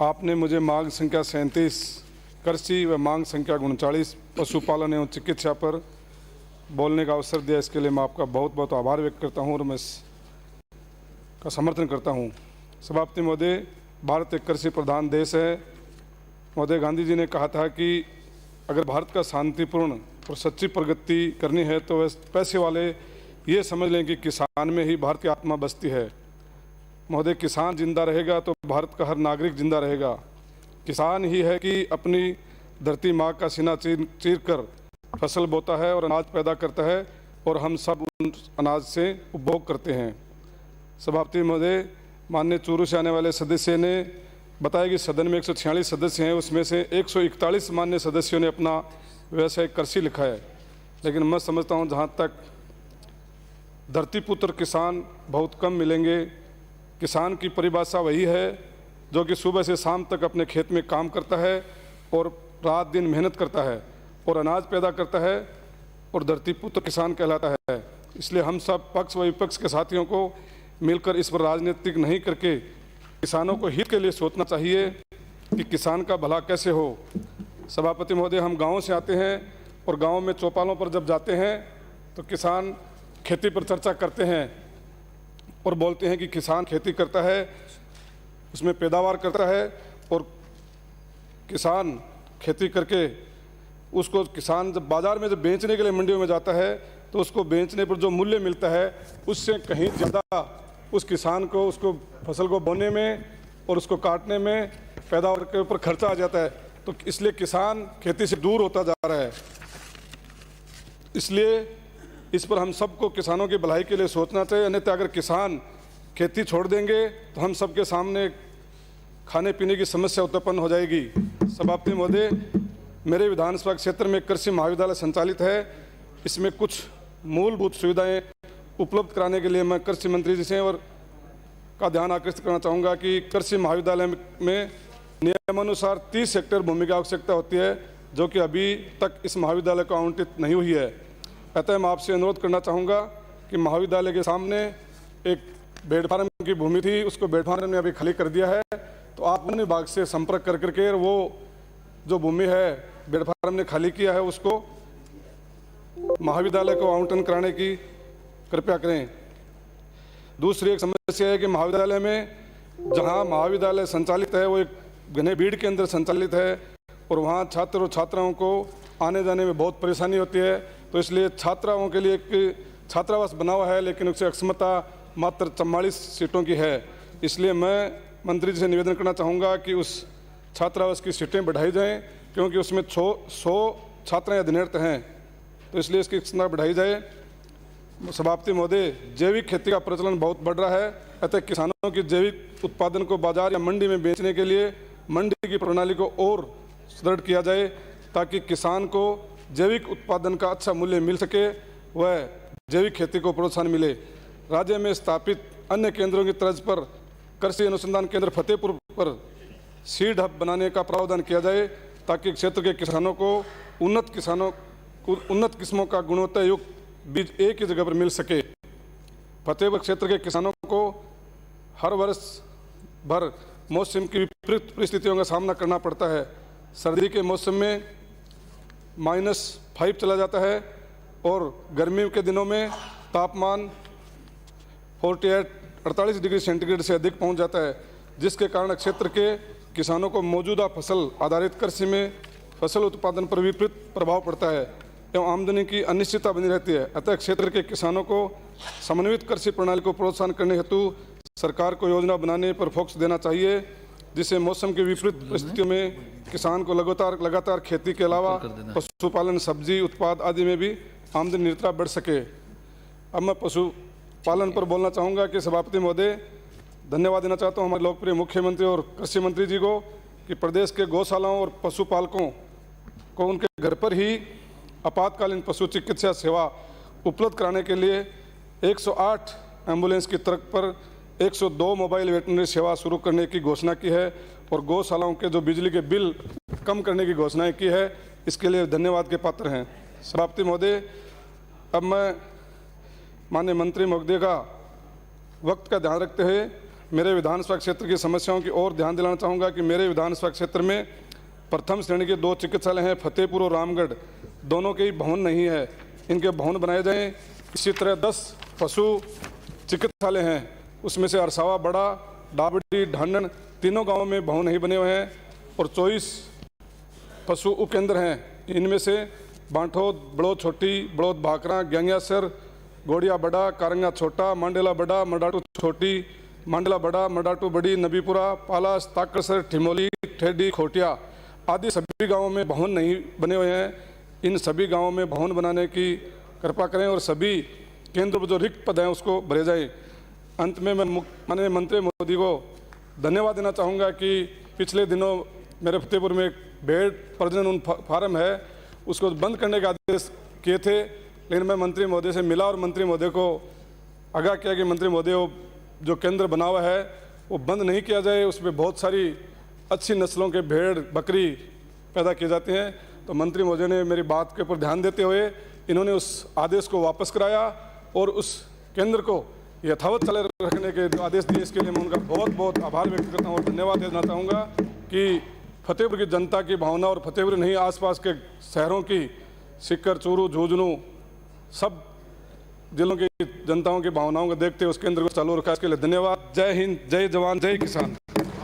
आपने मुझे मांग संख्या 37 कृषि व मांग संख्या 39 पशुपालन एवं चिकित्सा पर बोलने का अवसर दिया। इसके लिए मैं आपका बहुत बहुत आभार व्यक्त करता हूं और मैं इसका समर्थन करता हूं। सभापति महोदय, भारत एक कृषि प्रधान देश है। महोदय, गांधी जी ने कहा था कि अगर भारत का शांतिपूर्ण और सच्ची प्रगति करनी है तो वह पैसे वाले ये समझ लें कि किसान में ही भारत की आत्मा बसती है। महोदय, किसान जिंदा रहेगा तो भारत का हर नागरिक जिंदा रहेगा। किसान ही है कि अपनी धरती माँ का सीना चीर कर फसल बोता है और अनाज पैदा करता है और हम सब उन अनाज से उपभोग करते हैं। सभापति महोदय, माननीय चूरू से आने वाले सदस्य ने बताया कि सदन में 146 सदस्य हैं, उसमें से 141 माननीय सदस्यों ने अपना व्यवसाय कृषि लिखा है। लेकिन मैं समझता हूँ जहाँ तक धरती पुत्र किसान बहुत कम मिलेंगे। किसान की परिभाषा वही है जो कि सुबह से शाम तक अपने खेत में काम करता है और रात दिन मेहनत करता है और अनाज पैदा करता है और धरती पुत्र किसान कहलाता है। इसलिए हम सब पक्ष व विपक्ष के साथियों को मिलकर इस पर राजनीतिक नहीं करके किसानों को हित के लिए सोचना चाहिए कि किसान का भला कैसे हो। सभापति महोदय, हम गाँव से आते हैं और गाँव में चौपालों पर जब जाते हैं तो किसान खेती पर चर्चा करते हैं और बोलते हैं कि किसान खेती करता है, उसमें पैदावार करता है और किसान खेती करके उसको किसान जब बाज़ार में जब बेचने के लिए मंडियों में जाता है तो उसको बेचने पर जो मूल्य मिलता है उससे कहीं ज़्यादा उस किसान को उसको फसल को बोने में और उसको काटने में पैदावार के ऊपर खर्चा आ जाता है। तो इसलिए किसान खेती से दूर होता जा रहा है। इसलिए इस पर हम सबको किसानों की भलाई के लिए सोचना चाहिए, अन्यथा अगर किसान खेती छोड़ देंगे तो हम सबके सामने खाने पीने की समस्या उत्पन्न हो जाएगी। सभापति महोदय, मेरे विधानसभा क्षेत्र में कृषि महाविद्यालय संचालित है। इसमें कुछ मूलभूत सुविधाएं उपलब्ध कराने के लिए मैं कृषि मंत्री जी से और का ध्यान आकर्षित करना चाहूँगा कि कृषि महाविद्यालय में नियमानुसार 30 हेक्टेयर भूमि की आवश्यकता होती है, जो कि अभी तक इस महाविद्यालय को आवंटित नहीं हुई है। अतः मैं आपसे अनुरोध करना चाहूँगा कि महाविद्यालय के सामने एक बेड फार्म की भूमि थी, उसको बेड फार्म ने अभी खाली कर दिया है। तो आप वन विभाग से संपर्क कर करके वो जो भूमि है बेड फार्म ने खाली किया है उसको महाविद्यालय को आवंटन कराने की कृपया करें। दूसरी एक समस्या है कि महाविद्यालय में जहाँ महाविद्यालय संचालित है वो एक घने भीड़ के अंदर संचालित है और वहाँ छात्र और छात्राओं को आने जाने में बहुत परेशानी होती है। तो इसलिए छात्राओं के लिए एक छात्रावास बना हुआ है, लेकिन उसकी क्षमता मात्र 44 सीटों की है। इसलिए मैं मंत्री जी से निवेदन करना चाहूँगा कि उस छात्रावास की सीटें बढ़ाई जाएं, क्योंकि उसमें 100 छात्राएँ अधीनस्थ हैं। तो इसलिए इसकी क्षमता बढ़ाई जाए। सभापति महोदय, जैविक खेती का प्रचलन बहुत बढ़ रहा है, अतः किसानों की जैविक उत्पादन को बाजार या मंडी में बेचने के लिए मंडी की प्रणाली को और सुदृढ़ किया जाए ताकि किसान को जैविक उत्पादन का अच्छा मूल्य मिल सके, वह जैविक खेती को प्रोत्साहन मिले। राज्य में स्थापित अन्य केंद्रों की तर्ज पर कृषि अनुसंधान केंद्र फतेहपुर पर सीड हब बनाने का प्रावधान किया जाए ताकि क्षेत्र के किसानों को उन्नत किस्मों का गुणवत्ता युक्त बीज एक ही जगह पर मिल सके। फतेहपुर क्षेत्र के किसानों को हर वर्ष भर मौसम की विपरीत परिस्थितियों का सामना करना पड़ता है। सर्दी के मौसम में -5 चला जाता है और गर्मी के दिनों में तापमान 48-48 डिग्री सेंटीग्रेड से अधिक पहुंच जाता है, जिसके कारण क्षेत्र के किसानों को मौजूदा फसल आधारित कृषि में फसल उत्पादन पर विपरीत प्रभाव पड़ता है एवं आमदनी की अनिश्चितता बनी रहती है। अतः क्षेत्र के किसानों को समन्वित कृषि प्रणाली को प्रोत्साहन करने हेतु सरकार को योजना बनाने पर फोकस देना चाहिए, जिससे मौसम के विपरीत परिस्थितियों में किसान को लगातार खेती के अलावा पशुपालन, सब्जी उत्पाद आदि में भी आमदनी निरंतर बढ़ सके। अब मैं पशुपालन पर बोलना चाहूँगा कि सभापति महोदय, धन्यवाद देना चाहता हूँ हमारे लोकप्रिय मुख्यमंत्री और कृषि मंत्री जी को कि प्रदेश के गौशालाओं और पशुपालकों को उनके घर पर ही आपातकालीन पशु चिकित्सा सेवा उपलब्ध कराने के लिए 108 एम्बुलेंस की तर्क पर 102 मोबाइल वेटरनरी सेवा शुरू करने की घोषणा की है और गौशालाओं के जो बिजली के बिल कम करने की घोषणाएं की है, इसके लिए धन्यवाद के पात्र हैं। सभापति महोदय, अब मैं माननीय मंत्री महोदय का वक्त का ध्यान रखते हुए मेरे विधानसभा क्षेत्र की समस्याओं की ओर ध्यान दिलाना चाहूँगा कि मेरे विधानसभा क्षेत्र में प्रथम श्रेणी के 2 चिकित्सालय हैं, फतेहपुर और रामगढ़, दोनों के ही भवन नहीं है, इनके भवन बनाए जाएं। इसी तरह 10 पशु चिकित्सालय हैं, उसमें से अरसावा, बड़ा, डाबड़ी, ढांडन, तीनों गांवों में भवन नहीं बने हुए हैं। और 24 पशु उपकेंद्र हैं, इनमें से बांठोद, बड़ौद छोटी, बड़ौद भाकरा, ग्यांग्यासर, गोड़िया बड़ा, कारंगा छोटा, मांडेला बड़ा, मडाटू छोटी, मांडला बड़ा, मडाटू बड़ी, नबीपुरा, पालास, ताकरसर, ठिमोली, ठेडी, खोटिया आदि सभी गांवों में भवन नहीं बने हुए हैं। इन सभी गांवों में भवन बनाने की कृपा करें और सभी केंद्र पर जो रिक्त पद हैं उसको भरे जाए। अंत में मैं माननीय मंत्री मोदी को धन्यवाद देना चाहूँगा कि पिछले दिनों मेरे फतेहपुर में एक भेड़ प्रजनन फार्म है, उसको बंद करने का आदेश किए थे, लेकिन मैं मंत्री महोदय से मिला और मंत्री महोदय को आगाह किया कि मंत्री महोदय जो केंद्र बना हुआ है वो बंद नहीं किया जाए, उसमें बहुत सारी अच्छी नस्लों के भेड़ बकरी पैदा किए जाते हैं। तो मंत्री महोदय ने मेरी बात के ऊपर ध्यान देते हुए इन्होंने उस आदेश को वापस कराया और उस केंद्र को यथावत चले रखने के जो आदेश दिए, इसके लिए मैं उनका बहुत बहुत आभार व्यक्त करता हूँ और धन्यवाद देना चाहूँगा कि फतेहपुर की जनता की भावना और फतेहपुर नहीं आसपास के शहरों की, सिक्कर, चूरू, झुंझुनू, सब जिलों की जनताओं की भावनाओं को देखते हुए उस केंद्र को चालू रखा, इसके लिए धन्यवाद। जय हिंद, जय जवान, जय किसान।